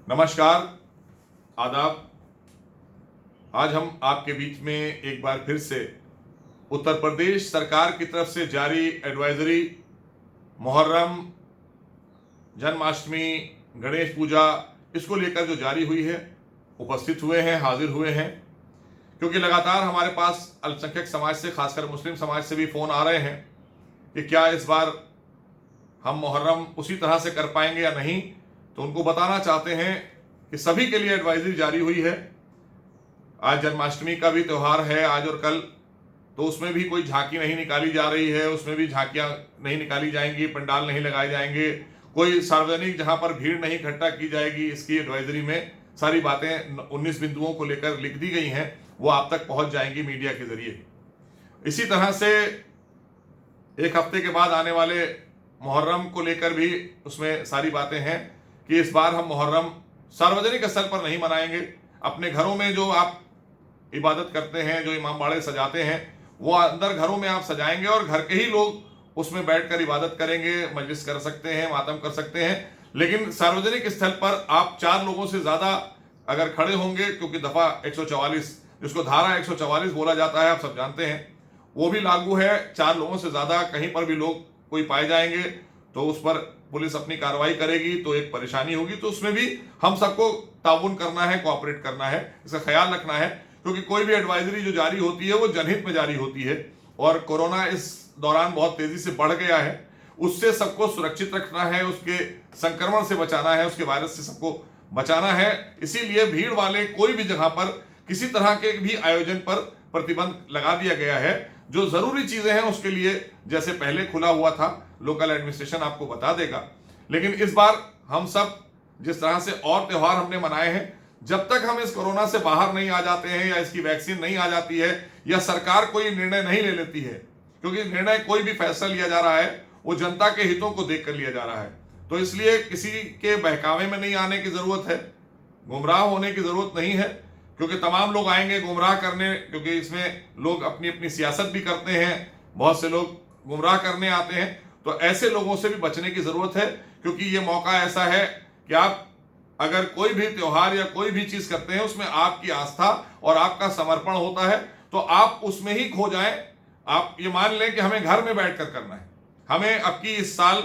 नमस्कार, आदाब। आज हम आपके बीच में एक बार फिर से उत्तर प्रदेश सरकार की तरफ से जारी एडवाइजरी मुहर्रम, जन्माष्टमी, गणेश पूजा इसको लेकर जो जारी हुई है उपस्थित हुए हैं, हाजिर हुए हैं। क्योंकि लगातार हमारे पास अल्पसंख्यक समाज से, खासकर मुस्लिम समाज से भी फ़ोन आ रहे हैं कि क्या इस बार हम मुहर्रम उसी तरह से कर पाएंगे या नहीं। तो उनको बताना चाहते हैं कि सभी के लिए एडवाइजरी जारी हुई है। आज जन्माष्टमी का भी त्यौहार है, आज और कल, तो उसमें भी कोई झांकी नहीं निकाली जा रही है, उसमें भी झांकियां नहीं निकाली जाएंगी, पंडाल नहीं लगाए जाएंगे, कोई सार्वजनिक जहां पर भीड़ नहीं इकट्ठा की जाएगी। इसकी एडवाइजरी में सारी बातें 19 बिंदुओं को लेकर लिख दी गई हैं, वो आप तक पहुंच जाएंगी मीडिया के जरिए। इसी तरह से एक हफ्ते के बाद आने वाले मुहर्रम को लेकर भी उसमें सारी बातें हैं कि इस बार हम मुहर्रम सार्वजनिक स्थल पर नहीं मनाएंगे। अपने घरों में जो आप इबादत करते हैं, जो इमाम बाड़े सजाते हैं, वो अंदर घरों में आप सजाएंगे और घर के ही लोग उसमें बैठकर इबादत करेंगे, मजलिस कर सकते हैं, मातम कर सकते हैं। लेकिन सार्वजनिक स्थल पर आप 4 लोगों से ज्यादा अगर खड़े होंगे, क्योंकि दफा 144 जिसको धारा 144 बोला जाता है, आप सब जानते हैं, वो भी लागू है। 4 लोगों से ज्यादा कहीं पर भी लोग कोई पाए जाएंगे तो उस पर पुलिस अपनी कार्रवाई करेगी, तो एक परेशानी होगी। तो उसमें भी हम सबको ताउन करना है, कोऑपरेट करना है, इसका ख्याल रखना है। क्योंकि कोई भी एडवाइजरी जो जारी होती है वो जनहित में जारी होती है और कोरोना इस दौरान बहुत तेजी से बढ़ गया है। उससे सबको सुरक्षित रखना है, उसके संक्रमण से बचाना है, उसके वायरस से सबको बचाना है। इसीलिए भीड़ वाले कोई भी जगह पर किसी तरह के भी आयोजन पर प्रतिबंध लगा दिया गया है। जो जरूरी चीजें हैं उसके लिए जैसे पहले खुला हुआ था, लोकल एडमिनिस्ट्रेशन आपको बता देगा। लेकिन इस बार हम सब जिस तरह से और त्योहार हमने मनाए हैं, जब तक हम इस कोरोना से बाहर नहीं आ जाते हैं या इसकी वैक्सीन नहीं आ जाती है या सरकार कोई निर्णय नहीं ले लेती है, क्योंकि निर्णय कोई भी फैसला लिया जा रहा है वो जनता के हितों को देखकर लिया जा रहा है, तो इसलिए किसी के बहकावे में नहीं आने की जरूरत है, गुमराह होने की जरूरत नहीं है। क्योंकि तमाम लोग आएंगे गुमराह करने, क्योंकि इसमें लोग अपनी अपनी सियासत भी करते हैं, बहुत से लोग गुमराह करने आते हैं। तो ऐसे लोगों से भी बचने की जरूरत है, क्योंकि ये मौका ऐसा है कि आप अगर कोई भी त्योहार या कोई भी चीज करते हैं उसमें आपकी आस्था और आपका समर्पण होता है, तो आप उसमें ही खो जाएं। आप ये मान लें कि हमें घर में बैठकर करना है, हमें अब की इस साल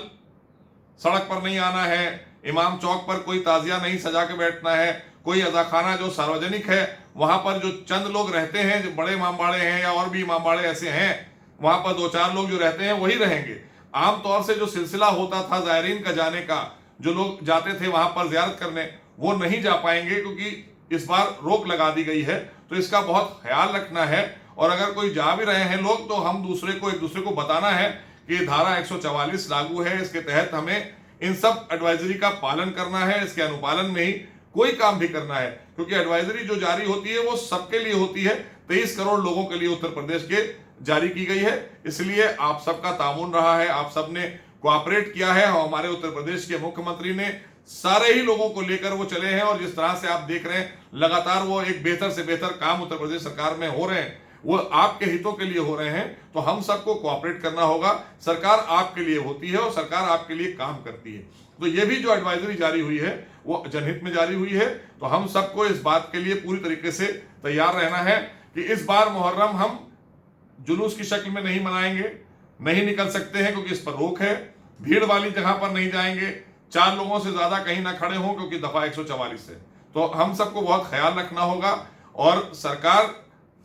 सड़क पर नहीं आना है, इमाम चौक पर कोई ताजिया नहीं सजा के बैठना है, कोई अजाखाना जो सार्वजनिक है वहां पर जो चंद लोग रहते हैं, जो बड़े इमाम बाड़े हैं या और भी इमाम बाड़े ऐसे हैं, वहां पर 2-4 लोग जो रहते हैं वही रहेंगे। आमतौर से जो सिलसिला होता था जायरीन का जाने का, जो लोग जाते थे वहां पर जियारत करने, वो नहीं जा पाएंगे, क्योंकि इस बार रोक लगा दी गई है। तो इसका बहुत ख्याल रखना है। और अगर कोई जा भी रहे हैं लोग, तो हम एक दूसरे को बताना है कि धारा 144 लागू है, इसके तहत हमें इन सब एडवाइजरी का पालन करना है, इसके अनुपालन में ही कोई काम भी करना है। क्योंकि एडवाइजरी जो जारी होती है वो सबके लिए होती है, 23 करोड़ लोगों के लिए उत्तर प्रदेश के जारी की गई है। इसलिए आप सबका ताउन रहा है, आप सबने कोऑपरेट किया है। हमारे उत्तर प्रदेश के मुख्यमंत्री ने सारे ही लोगों को लेकर वो चले हैं और जिस तरह से आप देख रहे हैं लगातार वो एक बेहतर से बेहतर काम उत्तर प्रदेश सरकार में हो रहे हैं, वो आपके हितों के लिए हो रहे हैं। तो हम सबको कोऑपरेट करना होगा। सरकार आपके लिए होती है और सरकार आपके लिए काम करती है। तो ये भी जो एडवाइजरी जारी हुई है वो जनहित में जारी हुई है। तो हम सबको इस बात के लिए पूरी तरीके से तैयार रहना है कि इस बार मुहर्रम हम जुलूस की शक्ल में नहीं मनाएंगे, नहीं निकल सकते हैं क्योंकि इस पर रोक है। भीड़ वाली जगह पर नहीं जाएंगे, 4 लोगों से ज्यादा कहीं ना खड़े हों, क्योंकि दफा 144 है। तो हम सबको बहुत ख्याल रखना होगा और सरकार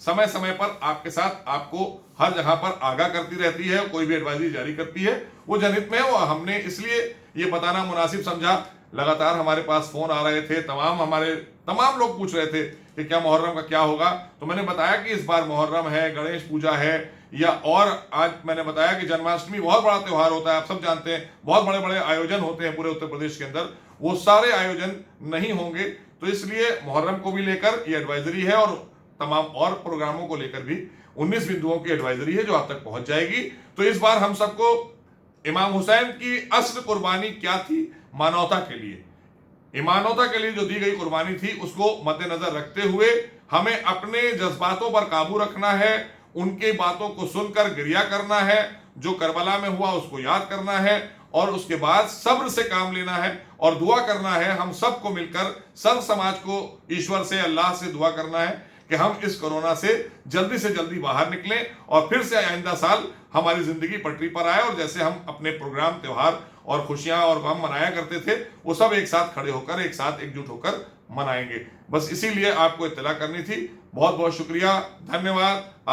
समय समय पर आपके साथ आपको हर जगह पर आगाह करती रहती है। कोई भी एडवाइजरी जारी करती है वो जनहित में है। वो हमने इसलिए ये बताना मुनासिब समझा। लगातार हमारे पास फोन आ रहे थे, तमाम लोग पूछ रहे थे कि क्या मुहर्रम का क्या होगा। तो मैंने बताया कि इस बार मुहर्रम है, गणेश पूजा है, या और आज मैंने बताया कि जन्माष्टमी बहुत बड़ा त्यौहार होता है, आप सब जानते हैं, बहुत बड़े बड़े आयोजन होते हैं पूरे उत्तर प्रदेश के अंदर, वो सारे आयोजन नहीं होंगे। तो इसलिए मुहर्रम को भी लेकर ये एडवाइजरी है और तमाम और प्रोग्रामों को लेकर भी 19 बिंदुओं की एडवाइजरी है जो आप तक पहुंच जाएगी। तो इस बार हम सबको इमाम हुसैन की असल कुर्बानी क्या थी, मानवता के लिए, ईमानवता के लिए जो दी गई कुर्बानी थी, उसको मद्देनजर रखते हुए हमें अपने जज्बातों पर काबू रखना है, उनकी बातों को सुनकर गिरिया करना है, जो करबला में हुआ उसको याद करना है और उसके बाद सब्र से काम लेना है और दुआ करना है। हम सबको मिलकर सर्व समाज को ईश्वर से, अल्लाह से दुआ करना है कि हम इस कोरोना से जल्दी बाहर निकलें और फिर से आइंदा साल हमारी जिंदगी पटरी पर आए और जैसे हम अपने प्रोग्राम, त्योहार और खुशियां और गम मनाया करते थे वो सब एक साथ खड़े होकर, एक साथ एकजुट होकर मनाएंगे। बस इसीलिए आपको इत्तला करनी थी। बहुत बहुत शुक्रिया, धन्यवाद।